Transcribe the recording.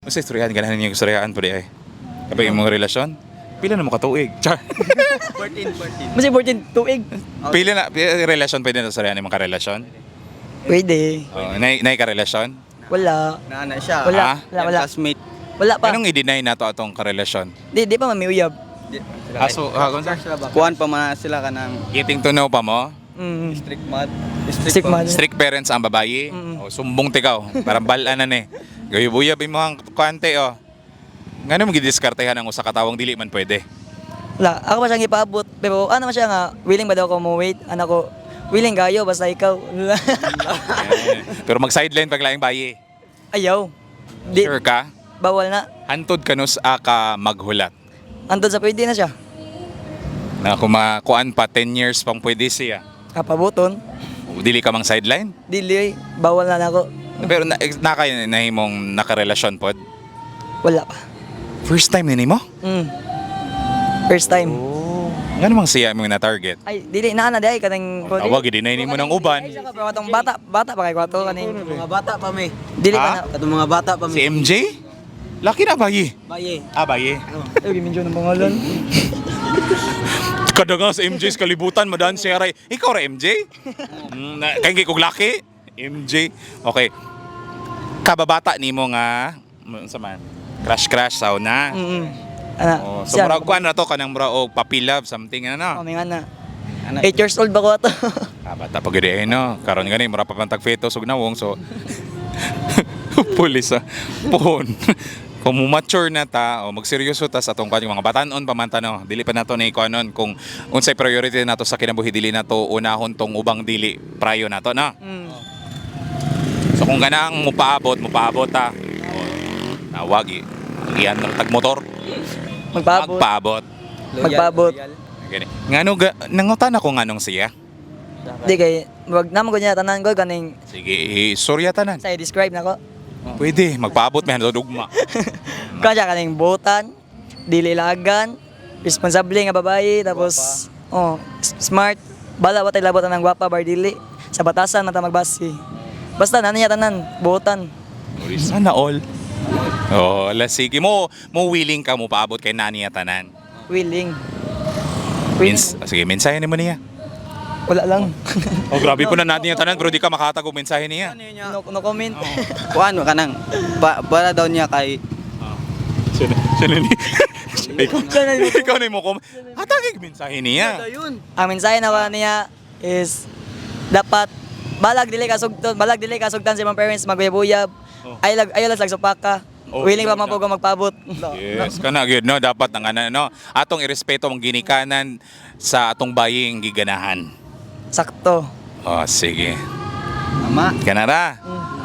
Kasi istoryahan, ganahan niyo istoryahan po di ay. Kapag yung mga relasyon, pila na mo katuig. Char. 14. Mas important, tuig. Pila relasyon pwede na istoryahan yung mga relasyon? Pwede. Oh, nay karelasyon? Wala. Naana siya. Wala. Ah? Wala. Classmate. Wala pa. Anong i-deny na to atong karelasyon? Di pa mamiyuyab. Aso, Gonzalo? Kuhan pa man sila ka ng Getting to know pa mo? Mm. strict mad. Strict mad. Strict parents ang babayi? O sumbong tikaw? Parang balaan na ni. Gayubuyab yung mga kuante o. Nga mo gidiskartehan ang usa ka tawong dili man pwede. Wala. Ako pa siyang ipaabot. Pero ano man siya nga, willing ba daw ako mo-wait? Ano ko, willing kayo, basta ikaw. Pero mag-sideline pag laing bayi. Ayaw. Di, Sure ka? bawal na. Hantod ka nus ka maghulat. Andun sa pwede na siya. Na kumakuan pa 10 years pang pwede siya. Kapabuton. Dili ka mang sideline. Dili, bawal na ako. Pero kayo nahimong nakarelasyon pod. Wala pa. First time nini mo? Mm. First time. Nga namang siya mo na target. Ay, dili na di ay kanang Tawag i-deny nimo ng uban. Ay, saka pa matong bata pa kay kwato kaning. Mga bata pa may. Dili Ha? pa na. Katong mga bata pa Si may. MJ? Laki na bayi. Baye. Ah, bayi. Ay, giminjo ng pangalan. Kada nga sa MJ sa kalibutan, madaan siya ray. Ikaw ra MJ? Kaya kong laki? MJ. Okay. Kababata ni mo nga, sa man, crush sauna. Ana. Oh, so murag kuan na to kanang murag og puppy love something ano. Oh, may ana. Anak. 8 years old ba ko ato? Bata pa gid no. Karon gani mura pa pantag fetus ug nawong so pulis pohon. Kung mature na ta o magseryoso ta sa atong mga batanon pa man ta no. Dili pa nato ni kuanon kung unsay priority nato sa kinabuhi dili nato unahon tong ubang dili prayo nato no. So kung ganang mupaabot ta. Nawag iyan ng tagmotor. Magpaabot. Magpaabot. Magpaabot. Gani. Ngano nangutan ako nganong siya. Di kay wag na mo niya tanan ko kaning Sige, istorya tanan. say describe nako. Pwede, magpaabot man sa dugma. Kanya kaning butan, dili lagan, responsable nga babae tapos smart. Bala wa tay labotan ng gwapa bar dili. Sa batasan mata magbasi. Basta nana niya tanan, butan. Sana all. Oh, sige mo willing ka mo paabot kay nani at tanan. Willing. Sige, mensahe nimo niya. Wala lang. Oh, grabe po na natin yung tanan pero di ka makatag og mensahe niya. no comment. Kuhan ka nang. Para daw niya kay Sino ni? Ikaw na mo kom. Hatagig mensahe niya. Ang mensahe na niya is dapat balag dili kasugtan sa mga parents magbuyab-buyab. Ayaw lang supaka. Willing pa man po ko magpaabot. Yes, kana gyud no dapat ang no atong irespeto ang ginikanan sa atong baying giganahan. Sakto. Oh, sige. Ama. Kana ra.